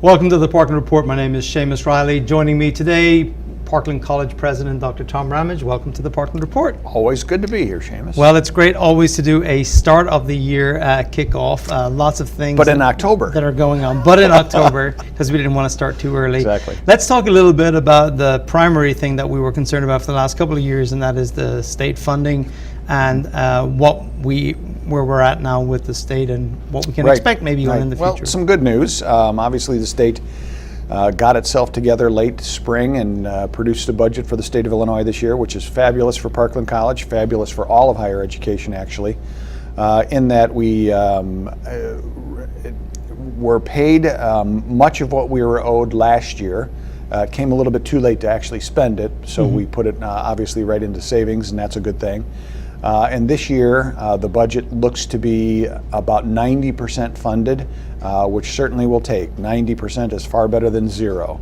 Welcome to the Parkland Report. My name is Seamus Reilly. Joining me today, Parkland College President Dr. Tom Ramage. Welcome to the Parkland Report. Always good to be here, Seamus. Well, it's great always to do a start of the year kickoff. Lots of things but in October that are going on, but in October, because we didn't want to start too early. Exactly. Let's talk a little bit about the primary thing that we were concerned about for the last couple of years, and that is the state funding and where we're at now with the state and what we can expect maybe in the future. Well, some good news. Obviously, the state got itself together late spring and produced a budget for the state of Illinois this year, which is fabulous for Parkland College, fabulous for all of higher education, actually, in that we were paid much of what we were owed last year. Came a little bit too late to actually spend it, so we put it obviously right into savings, and that's a good thing. And this year, the budget looks to be about 90% funded, which certainly will take. 90% is far better than zero.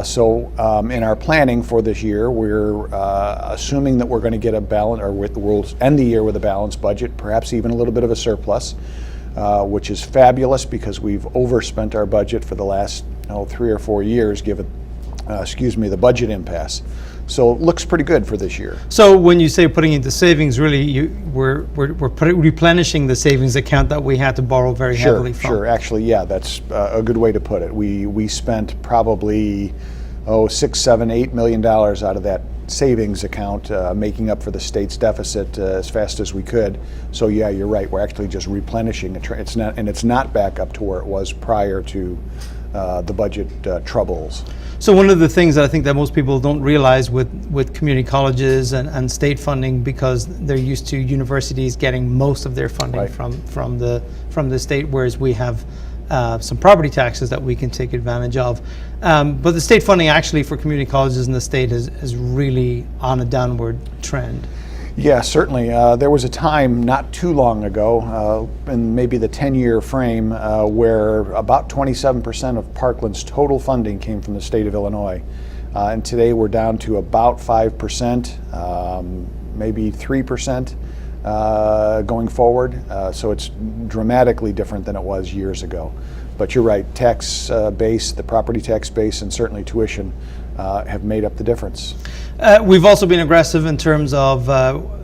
So in our planning for this year, we're assuming that we're going to get a balance, or we'll end the year with a balanced budget, perhaps even a little bit of a surplus, which is fabulous because we've overspent our budget for the last 3 or 4 years, given the budget impasse. So it looks pretty good for this year. So when you say putting into savings, really, we're replenishing the savings account that we had to borrow very heavily from. Sure. Actually, yeah, that's a good way to put it. We spent probably $6, $7, $8 million out of that savings account, making up for the state's deficit as fast as we could. So yeah, you're right. We're actually just replenishing it. It's not back up to where it was prior to the budget troubles. So one of the things that I think that most people don't realize with community colleges and state funding, because they're used to universities getting most of their funding from the state, whereas we have some property taxes that we can take advantage of. But the state funding actually for community colleges in the state is really on a downward trend. Yeah, certainly. There was a time not too long ago, in maybe the 10-year frame, where about 27% of Parkland's total funding came from the state of Illinois. And today we're down to about 5%, maybe 3% going forward. So it's dramatically different than it was years ago. But you're right, tax base, the property tax base, and certainly tuition have made up the difference. We've also been aggressive in terms of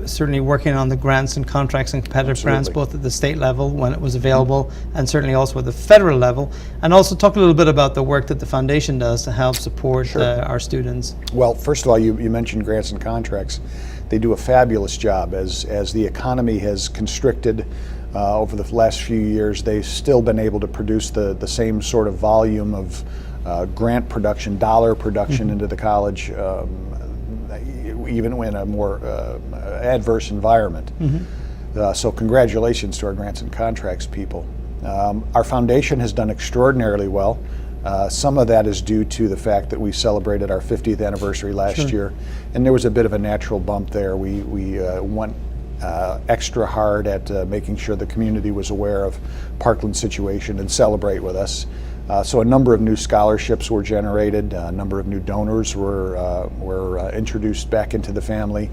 certainly working on the grants and contracts and competitive grants, both at the state level when it was available, and certainly also at the federal level. And also talk a little bit about the work that the foundation does to help support our students. Well, first of all, you mentioned grants and contracts. They do a fabulous job. As the economy has constricted over the last few years, they've still been able to produce the same sort of volume of grant production, dollar production into the college, even in a more adverse environment. So congratulations to our grants and contracts people. Our foundation has done extraordinarily well. Some of that is due to the fact that we celebrated our 50th anniversary last year, and there was a bit of a natural bump there. We went extra hard at making sure the community was aware of Parkland's situation and celebrate with us. So a number of new scholarships were generated, a number of new donors were introduced back into the family,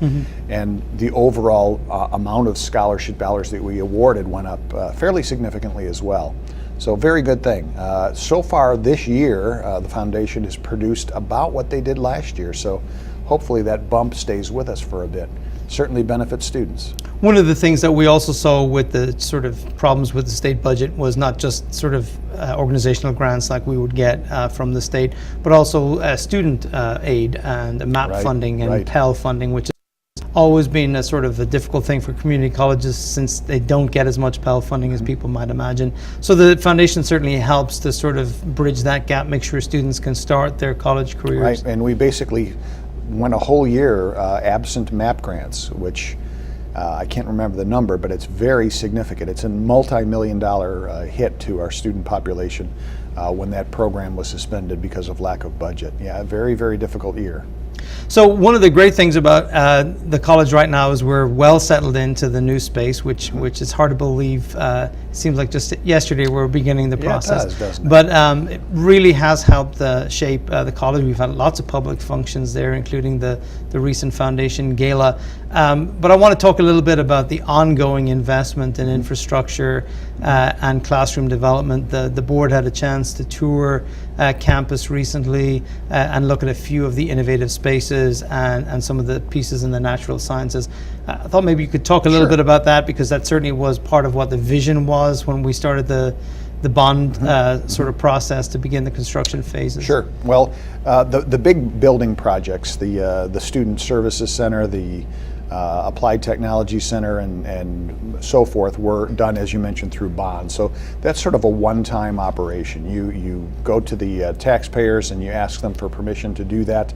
and the overall amount of scholarship dollars that we awarded went up fairly significantly as well. So very good thing. So far this year, the foundation has produced about what they did last year, so hopefully that bump stays with us for a bit. Certainly benefits students. One of the things that we also saw with the sort of problems with the state budget was not just sort of organizational grants like we would get from the state, but also student aid and MAP funding and Pell funding, which has always been a sort of a difficult thing for community colleges since they don't get as much Pell funding as people might imagine. So the foundation certainly helps to sort of bridge that gap, make sure students can start their college careers. Right, and we basically went a whole year absent MAP grants, which I can't remember the number, but it's very significant. It's a multi-million-dollar hit to our student population when that program was suspended because of lack of budget. Yeah, a very, very difficult year. So one of the great things about the college right now is we're well settled into the new space, which is hard to believe seems like just yesterday we're beginning the process. It does, doesn't it? But it really has helped shape the college. We've had lots of public functions there, including the recent foundation gala. But I want to talk a little bit about the ongoing investment in infrastructure and classroom development. The board had a chance to tour campus recently and look at a few of the innovative spaces and some of the pieces in the natural sciences. I thought maybe you could talk a little bit about that, because that certainly was part of what the vision was when we started the bond sort of process to begin the construction phases. Sure. Well, the big building projects, the Student Services Center, the Applied Technology Center, and so forth, were done, as you mentioned, through bonds. So that's sort of a one-time operation. You go to the taxpayers and you ask them for permission to do that.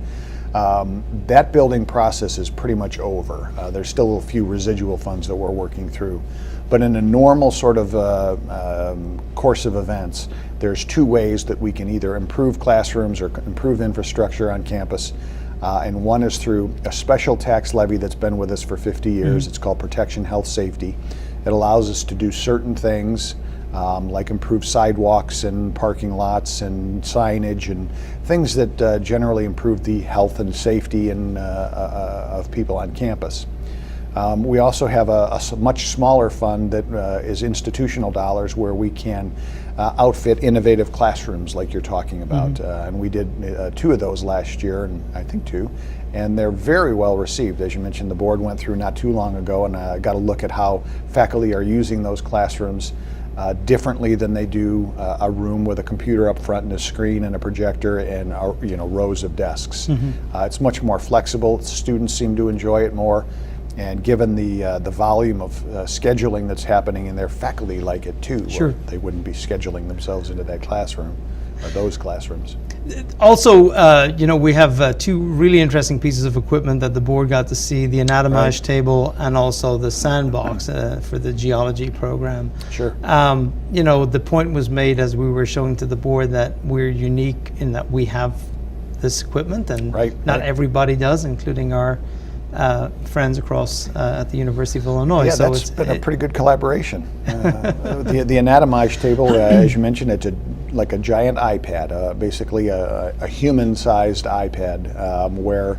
That building process is pretty much over. There's still a few residual funds that we're working through. But in a normal sort of course of events, there's two ways that we can either improve classrooms or improve infrastructure on campus. And one is through a special tax levy that's been with us for 50 years. It's called Protection Health Safety. It allows us to do certain things like improve sidewalks and parking lots and signage and things that generally improve the health and safety of people on campus. We also have a much smaller fund that is institutional dollars, where we can outfit innovative classrooms like you're talking about. And we did 2 of those last year, and I think 2, and they're very well received. As you mentioned, the board went through not too long ago and got a look at how faculty are using those classrooms differently than they do a room with a computer up front and a screen and a projector and rows of desks. It's much more flexible. Students seem to enjoy it more. And given the volume of scheduling that's happening in their faculty, like it too, Sure. they wouldn't be scheduling themselves into that classroom or those classrooms. Also, we have 2 really interesting pieces of equipment that the board got to see: the Anatomage table and also the sandbox for the geology program. Sure. The point was made as we were showing to the board that we're unique in that we have this equipment, and not everybody does, including our friends across at the University of Illinois. Yeah, so that's been a pretty good collaboration. The Anatomage table, as you mentioned, it's like a giant iPad, basically a human-sized iPad, where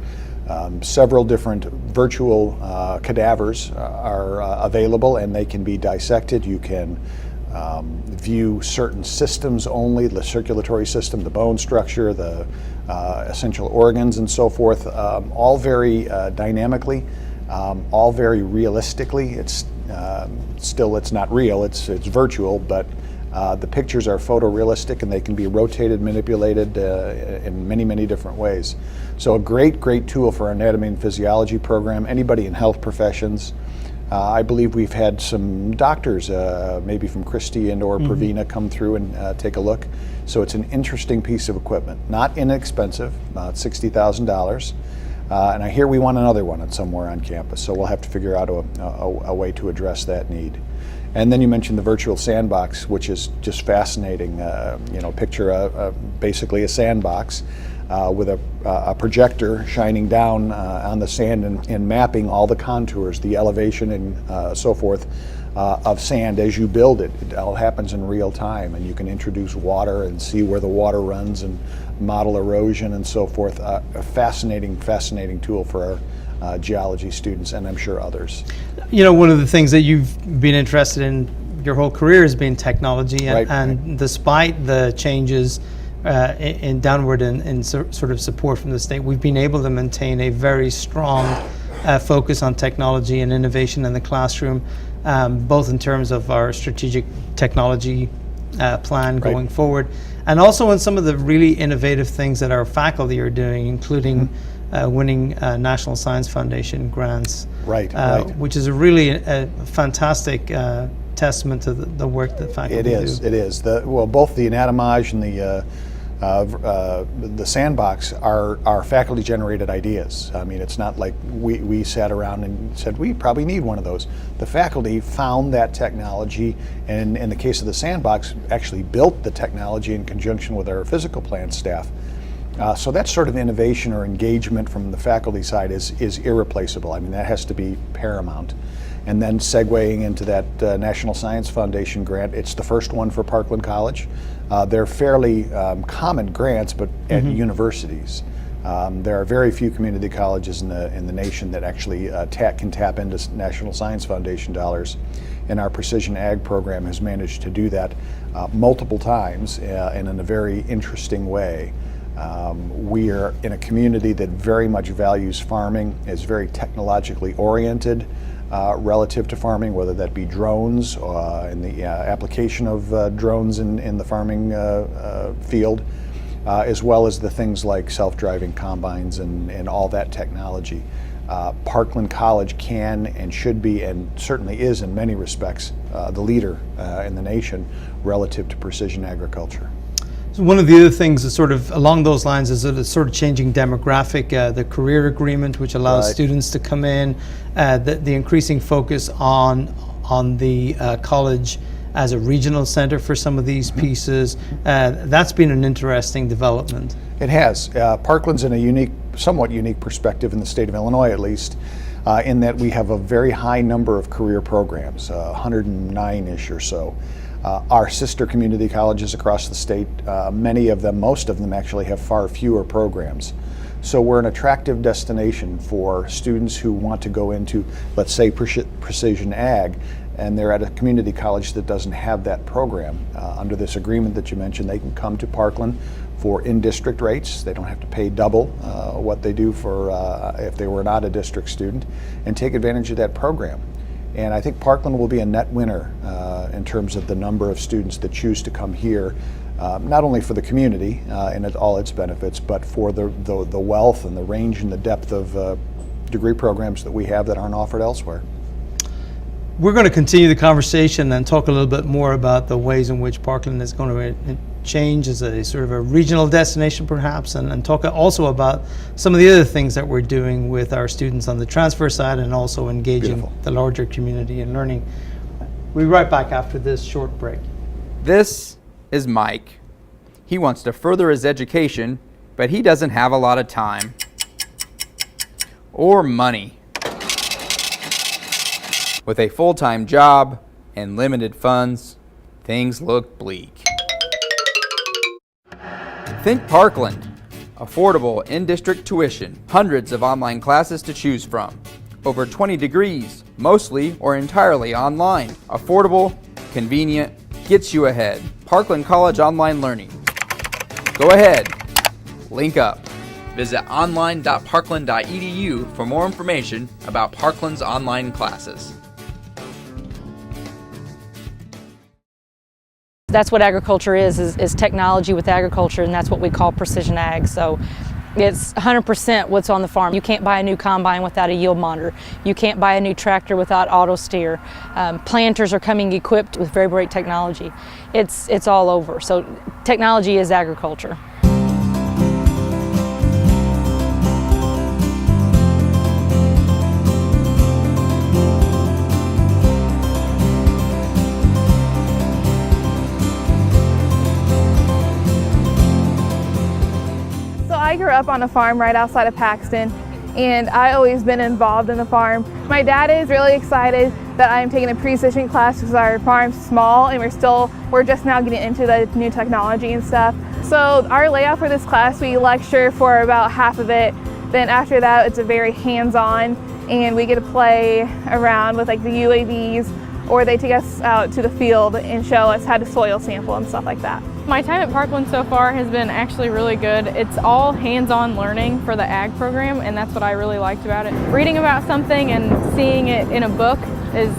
several different virtual cadavers are available, and they can be dissected. You can view certain systems only: the circulatory system, the bone structure, the essential organs, and so forth, all very dynamically, all very realistically. It's not real, it's virtual, but the pictures are photorealistic, and they can be rotated, manipulated in many, many different ways. So a great tool for our anatomy and physiology program. Anybody in health professions. I believe we've had some doctors, maybe from Christie and or Pravina, come through and take a look. So it's an interesting piece of equipment, not inexpensive, about $60,000. And I hear we want another one somewhere on campus, so we'll have to figure out a way to address that need. And then you mentioned the virtual sandbox, which is just fascinating. Picture basically a sandbox with a projector shining down on the sand and mapping all the contours, the elevation and so forth of sand as you build it. It all happens in real time, and you can introduce water and see where the water runs and model erosion and so forth. A fascinating tool for our geology students, and I'm sure others. One of the things that you've been interested in your whole career has been technology, and despite the changes in downward in sort of support from the state, we've been able to maintain a very strong focus on technology and innovation in the classroom, both in terms of our strategic technology plan going forward, and also in some of the really innovative things that our faculty are doing, including winning National Science Foundation grants, which is a really fantastic testament to the work that faculty do. It is. Both the Anatomage and the sandbox are faculty-generated ideas. I mean, it's not like we sat around and said, we probably need one of those. The faculty found that technology, and in the case of the sandbox, actually built the technology in conjunction with our physical plant staff. So that sort of innovation or engagement from the faculty side is irreplaceable. I mean, that has to be paramount. And then segueing into that National Science Foundation grant, it's the first one for Parkland College. They're fairly common grants, but at universities. There are very few community colleges in the nation that actually can tap into National Science Foundation dollars, and our Precision Ag program has managed to do that multiple times and in a very interesting way. We are in a community that very much values farming, is very technologically oriented relative to farming, whether that be drones in the application of drones in the farming field, as well as the things like self-driving combines and all that technology. Parkland College can and should be, and certainly is in many respects, the leader in the nation relative to precision agriculture. So one of the other things is sort of along those lines is that it's sort of changing demographic, the career agreement, which allows students to come in, the increasing focus on the college as a regional center for some of these pieces. That's been an interesting development. It has. Parkland's in a somewhat unique perspective in the state of Illinois, at least, in that we have a very high number of career programs, 109-ish or so. Our sister community colleges across the state, many of them, most of them actually have far fewer programs. So we're an attractive destination for students who want to go into, let's say, precision ag, and they're at a community college that doesn't have that program. Under this agreement that you mentioned, they can come to Parkland for in-district rates. They don't have to pay double what they do for if they were not a district student, and take advantage of that program. And I think Parkland will be a net winner in terms of the number of students that choose to come here, not only for the community and all its benefits, but for the wealth and the range and the depth of degree programs that we have that aren't offered elsewhere. We're going to continue the conversation and talk a little bit more about the ways in which Parkland is going to change as a sort of a regional destination perhaps, and talk also about some of the other things that we're doing with our students on the transfer side and also engaging the larger community in learning. We'll be right back after this short break. This is Mike. He wants to further his education, but he doesn't have a lot of time or money. With a full-time job and limited funds, things look bleak. Think Parkland. Affordable in-district tuition, hundreds of online classes to choose from, over 20 degrees, mostly or entirely online. Affordable, convenient, gets you ahead. Parkland College Online Learning. Go ahead, link up. Visit online.parkland.edu for more information about Parkland's online classes. That's what agriculture is technology with agriculture, and that's what we call precision ag. So it's 100% what's on the farm. You can't buy a new combine without a yield monitor. You can't buy a new tractor without auto steer. Planters are coming equipped with very great technology. It's all over. So technology is agriculture. I grew up on a farm right outside of Paxton, and I always been involved in the farm. My dad is really excited that I'm taking a precision class because our farm's small and we're just now getting into the new technology and stuff. So our layout for this class, we lecture for about half of it. Then after that, it's a very hands-on, and we get to play around with like the UAVs, or they take us out to the field and show us how to soil sample and stuff like that. My time at Parkland so far has been actually really good. It's all hands-on learning for the ag program, and that's what I really liked about it. Reading about something and seeing it in a book is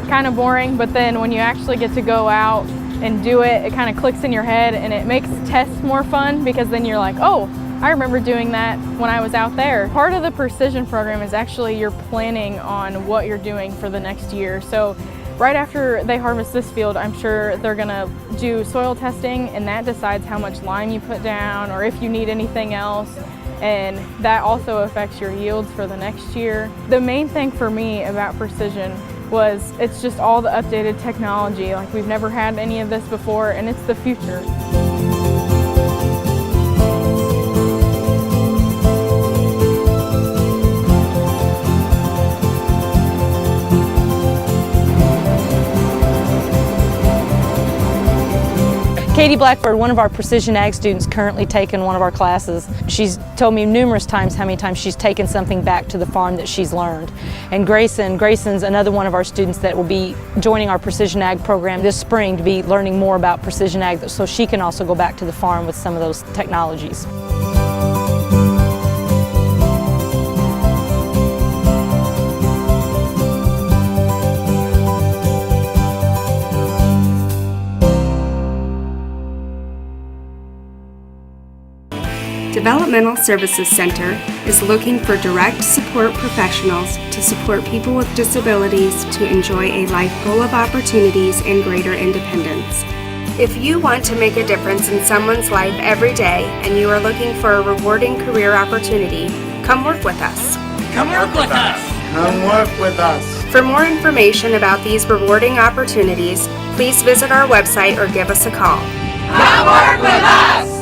kind of boring, but then when you actually get to go out and do it, it kind of clicks in your head, and it makes tests more fun because then you're like, oh, I remember doing that when I was out there. Part of the precision program is actually you're planning on what you're doing for the next year. So right after they harvest this field, I'm sure they're gonna do soil testing, and that decides how much lime you put down or if you need anything else. And that also affects your yields for the next year. The main thing for me about precision was it's just all the updated technology. Like, we've never had any of this before, and it's the future. Katie Blackbird, one of our Precision Ag students, currently taking one of our classes. She's told me numerous times how many times she's taken something back to the farm that she's learned. And Grayson's another one of our students that will be joining our Precision Ag program this spring to be learning more about Precision Ag so she can also go back to the farm with some of those technologies. Developmental Services Center is looking for direct support professionals to support people with disabilities to enjoy a life full of opportunities and greater independence. If you want to make a difference in someone's life every day and you are looking for a rewarding career opportunity, come work with us. Come work with us. Come work with us. For more information about these rewarding opportunities, please visit our website or give us a call. Come work with us.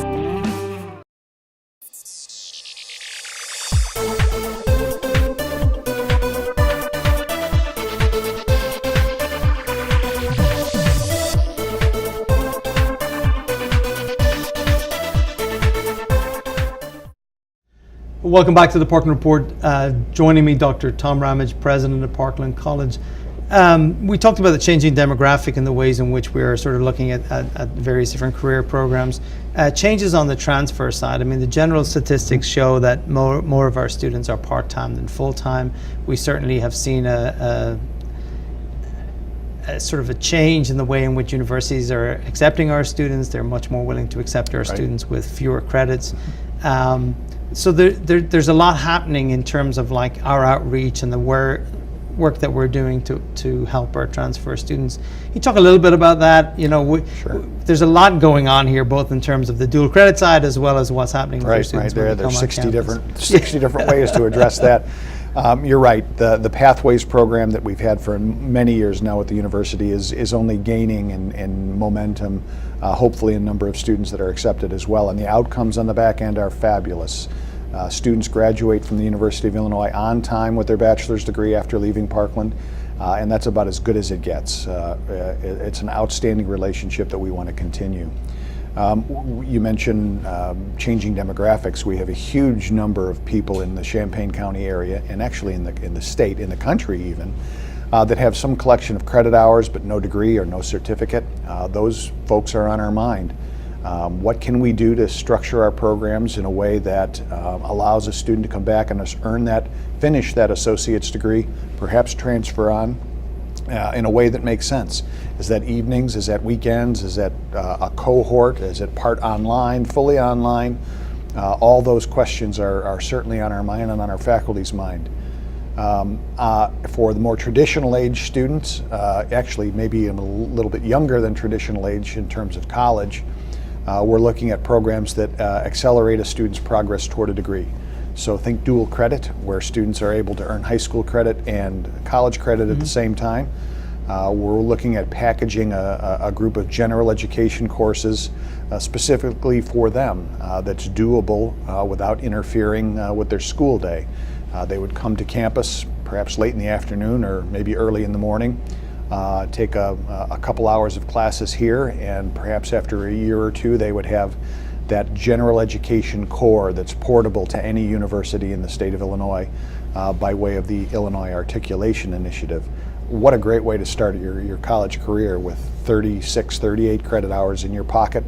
Welcome back to the Parkland Report. Joining me, Dr. Tom Ramage, President of Parkland College. We talked about the changing demographic and the ways in which we are sort of looking at various different career programs. Changes on the transfer side. I mean, the general statistics show that more of our students are part-time than full-time. We certainly have seen a sort of a change in the way in which universities are accepting our students. They're much more willing to accept our students with fewer credits. So there's a lot happening in terms of like our outreach and the work that we're doing to help our transfer students. Can you talk a little bit about that? You know, there's a lot going on here, both in terms of the dual credit side as well as what's happening with our students. There's 60 different ways to address that. You're right. The Pathways program that we've had for many years now at the university is only gaining in momentum, hopefully a number of students that are accepted as well. And the outcomes on the back end are fabulous. Students graduate from the University of Illinois on time with their bachelor's degree after leaving Parkland, and that's about as good as it gets. It's an outstanding relationship that we want to continue. You mentioned changing demographics. We have a huge number of people in the Champaign County area, and actually in the state, in the country even, that have some collection of credit hours but no degree or no certificate. Those folks are on our mind. What can we do to structure our programs in a way that allows a student to come back and finish that associate's degree, perhaps transfer on in a way that makes sense? Is that evenings? Is that weekends? Is that a cohort? Is it part online, fully online? All those questions are certainly on our mind and on our faculty's mind. For the more traditional age students, actually maybe a little bit younger than traditional age in terms of college, we're looking at programs that accelerate a student's progress toward a degree. So think dual credit, where students are able to earn high school credit and college credit at the same time. We're looking at packaging a group of general education courses specifically for them that's doable without interfering with their school day. They would come to campus perhaps late in the afternoon or maybe early in the morning, take a couple hours of classes here, and perhaps after a year or two they would have that general education core that's portable to any university in the state of Illinois by way of the Illinois Articulation Initiative. What a great way to start your college career with 36, 38 credit hours in your pocket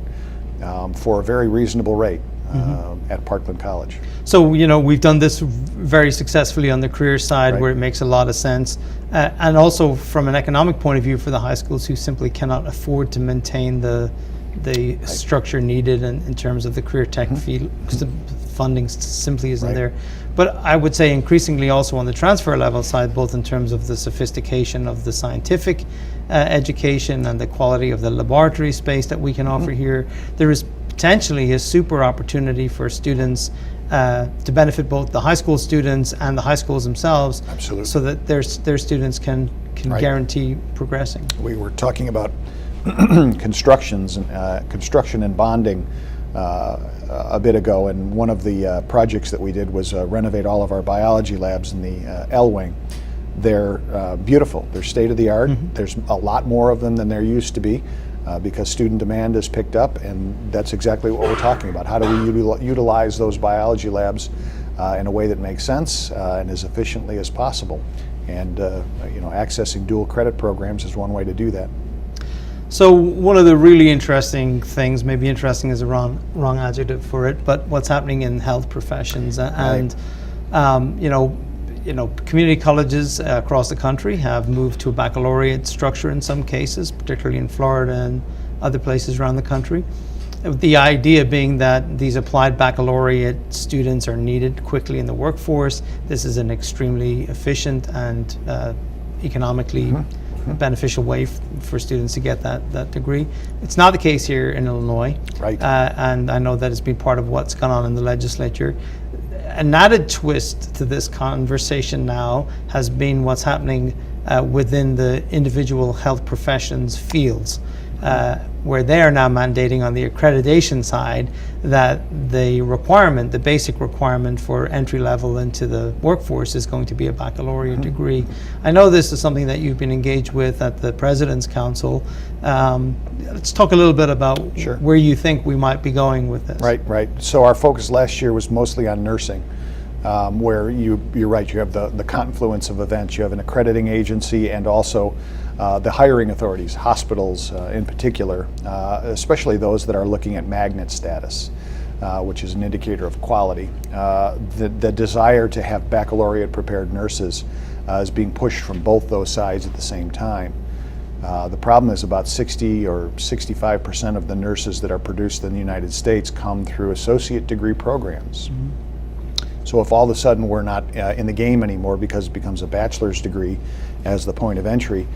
for a very reasonable rate at Parkland College. So, you know, we've done this very successfully on the career side where it makes a lot of sense. And also from an economic point of view for the high schools who simply cannot afford to maintain the structure needed in terms of the career tech field, because the funding simply isn't there. But I would say increasingly also on the transfer level side, both in terms of the sophistication of the scientific education and the quality of the laboratory space that we can offer here, there is potentially a super opportunity for students to benefit both the high school students and the high schools themselves. Absolutely. So that their students can guarantee progressing. We were talking about construction and bonding a bit ago, and one of the projects that we did was renovate all of our biology labs in the L wing. They're beautiful. They're state of the art. There's a lot more of them than there used to be. because student demand has picked up, and that's exactly what we're talking about. How do we utilize those biology labs in a way that makes sense and as efficiently as possible? And accessing dual credit programs is one way to do that. So one of the really interesting things, maybe interesting is the wrong adjective for it, but what's happening in health professions, and community colleges across the country have moved to a baccalaureate structure in some cases, particularly in Florida and other places around the country. The idea being that these applied baccalaureate students are needed quickly in the workforce. This is an extremely efficient and economically beneficial way for students to get that degree. It's not the case here in Illinois. Right. And I know that it's been part of what's gone on in the legislature. An added twist to this conversation now has been what's happening within the individual health professions fields, where they are now mandating on the accreditation side that the basic requirement for entry level into the workforce is going to be a baccalaureate degree. I know this is something that you've been engaged with at the President's Council. Let's talk a little bit about where you think we might be going with this. Right. So our focus last year was mostly on nursing, where you're right, you have the confluence of events. You have an accrediting agency and also the hiring authorities, hospitals in particular, especially those that are looking at magnet status, which is an indicator of quality. The desire to have baccalaureate prepared nurses is being pushed from both those sides at the same time. The problem is about 60 or 65% of the nurses that are produced in the United States come through associate degree programs. So if all of a sudden we're not in the game anymore because it becomes a bachelor's degree as the point of entry,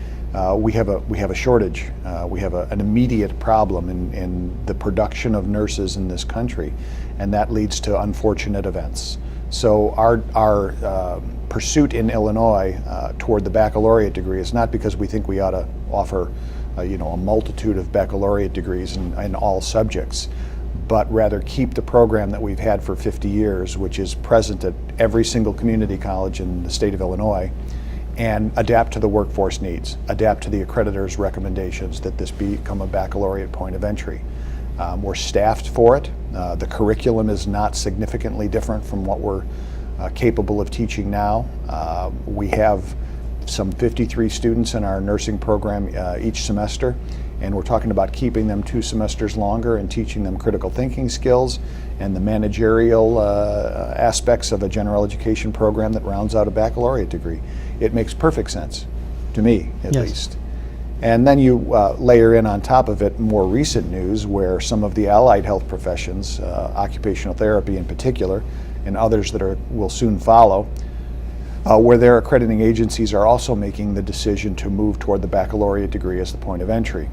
we have a shortage. We have an immediate problem in the production of nurses in this country, and that leads to unfortunate events. So our pursuit in Illinois toward the baccalaureate degree is not because we think we ought to offer a multitude of baccalaureate degrees in all subjects, but rather keep the program that we've had for 50 years, which is present at every single community college in the state of Illinois, and adapt to the workforce needs, adapt to the accreditor's recommendations that this become a baccalaureate point of entry. We're staffed for it. The curriculum is not significantly different from what we're capable of teaching now. We have some 53 students in our nursing program each semester, and we're talking about keeping them 2 semesters longer and teaching them critical thinking skills and the managerial aspects of a general education program that rounds out a baccalaureate degree. It makes perfect sense, to me at least. And then you layer in on top of it more recent news where some of the allied health professions, occupational therapy in particular, and others that will soon follow, where their accrediting agencies are also making the decision to move toward the baccalaureate degree as the point of entry.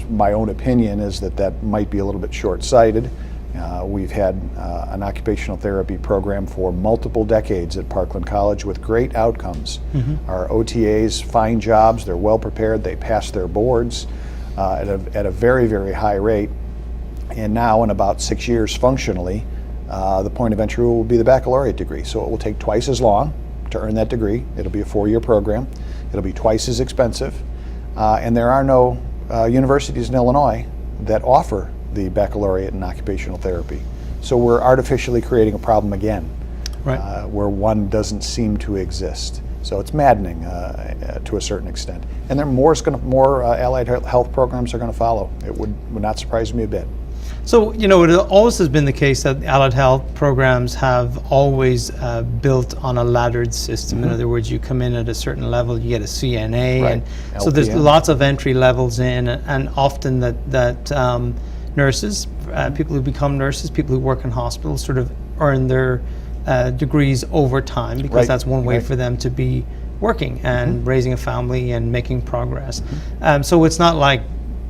My own opinion is that might be a little bit short-sighted. We've had an occupational therapy program for multiple decades at Parkland College with great outcomes. Our OTAs find jobs, they're well prepared, they pass their boards at a very, very high rate. And now in about 6 years functionally, the point of entry will be the baccalaureate degree. So it will take twice as long to earn that degree. It'll be a 4-year program. It'll be twice as expensive. And there are no universities in Illinois that offer the baccalaureate in occupational therapy. So we're artificially creating a problem again, where one doesn't seem to exist. So it's maddening to a certain extent. And there more allied health programs are going to follow. It would not surprise me a bit. So, it always has been the case that allied health programs have always built on a laddered system. In other words, you come in at a certain level, you get a CNA, and so there's lots of entry levels in, and often that nurses, people who become nurses, people who work in hospitals sort of earn their degrees over time because that's one way for them to be working and raising a family and making progress. So it's not like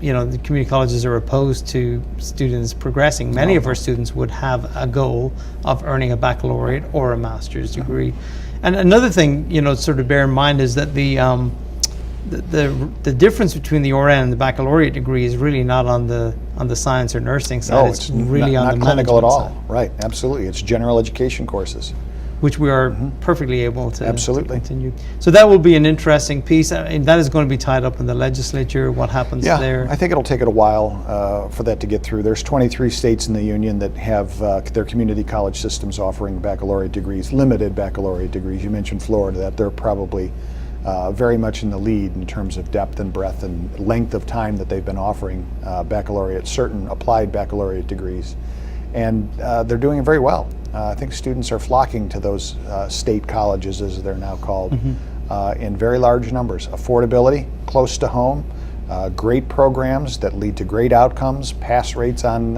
the community colleges are opposed to students progressing. Many of our students would have a goal of earning a baccalaureate or a master's degree. And another thing, sort of bear in mind is that the difference between the RN and the baccalaureate degree is really not on the science or nursing side. No, it's really not on the clinical at all. side. Right, absolutely. It's general education courses. which we are perfectly able to, Absolutely. to continue. So that will be an interesting piece, and that is going to be tied up in the legislature. What happens there? I think it'll take it a while for that to get through. There's 23 states in the union that have their community college systems offering baccalaureate degrees, limited baccalaureate degrees. You mentioned Florida, that they're probably very much in the lead in terms of depth and breadth and length of time that they've been offering baccalaureate, certain applied baccalaureate degrees. And they're doing it very well. I think students are flocking to those state colleges, as they're now called, in very large numbers. Affordability, close to home, great programs that lead to great outcomes, pass rates on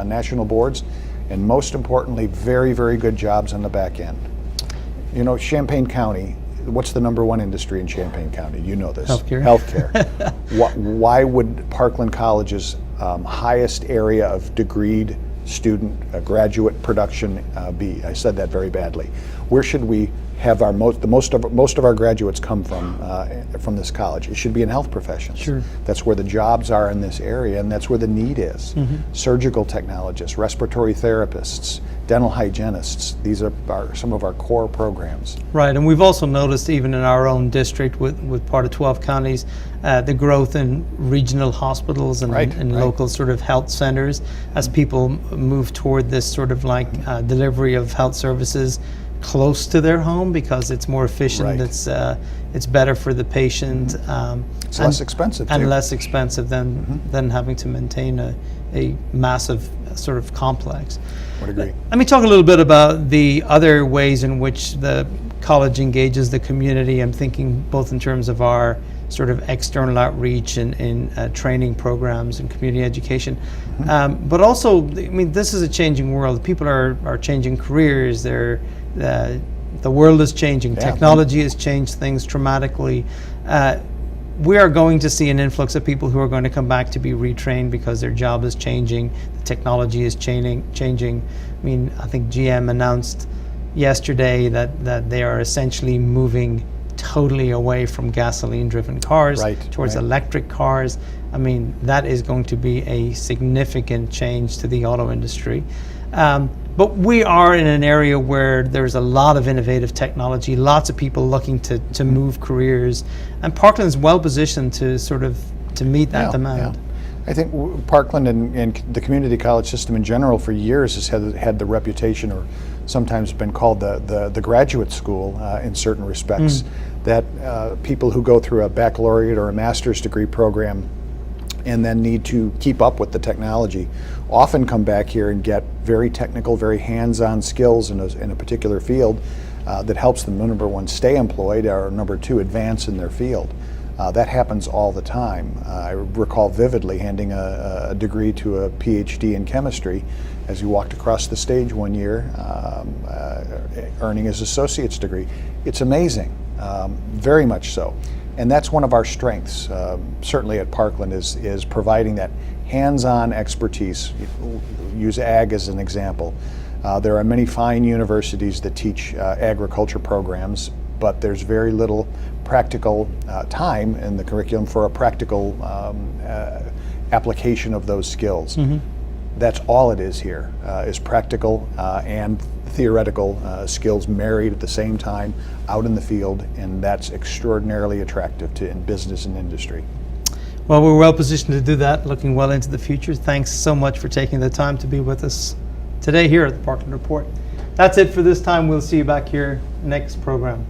national boards, and most importantly, very, very good jobs on the back end. You know, Champaign County, what's the #1 industry in Champaign County? You know this. Healthcare. Healthcare. Why would Parkland College's highest area of degreed student graduate production be? I said that very badly. Where should we have our most of our graduates come from this college? It should be in health professions. Sure. That's where the jobs are in this area, and that's where the need is. Surgical technologists, respiratory therapists, dental hygienists. These are some of our core programs. Right, and we've also noticed even in our own district with part of 12 counties, the growth in regional hospitals and, and local sort of health centers as people move toward this sort of like delivery of health services close to their home because it's more efficient, it's better for the patient. It's less expensive too. And less expensive than having to maintain a massive sort of complex. Would agree. Let me talk a little bit about the other ways in which the college engages the community. I'm thinking both in terms of our sort of external outreach and in training programs and community education, but also, I mean, this is a changing world. People are changing careers. The world is changing. Technology has changed things dramatically. We are going to see an influx of people who are going to come back to be retrained because their job is changing, the technology is changing. I mean, I think GM announced yesterday that they are essentially moving totally away from gasoline-driven cars towards electric cars. I mean, that is going to be a significant change to the auto industry. But we are in an area where there's a lot of innovative technology, lots of people looking to move careers, and Parkland is well positioned to sort of to meet that demand. I think Parkland and the community college system in general for years has had the reputation, or sometimes been called the graduate school in certain respects, that people who go through a baccalaureate or a master's degree program and then need to keep up with the technology often come back here and get very technical, very hands-on skills in a particular field that helps them, number one, stay employed, or number two, advance in their field. That happens all the time. I recall vividly handing a degree to a PhD in chemistry as he walked across the stage one year, earning his associate's degree. It's amazing, very much so. And that's one of our strengths, certainly at Parkland, is providing that hands-on expertise. Use ag as an example. There are many fine universities that teach agriculture programs, but there's very little practical time in the curriculum for a practical application of those skills. That's all it is here, is practical and theoretical skills married at the same time out in the field, and that's extraordinarily attractive in business and industry. Well, we're well positioned to do that, looking well into the future. Thanks so much for taking the time to be with us today here at the Parkland Report. That's it for this time. We'll see you back here next program.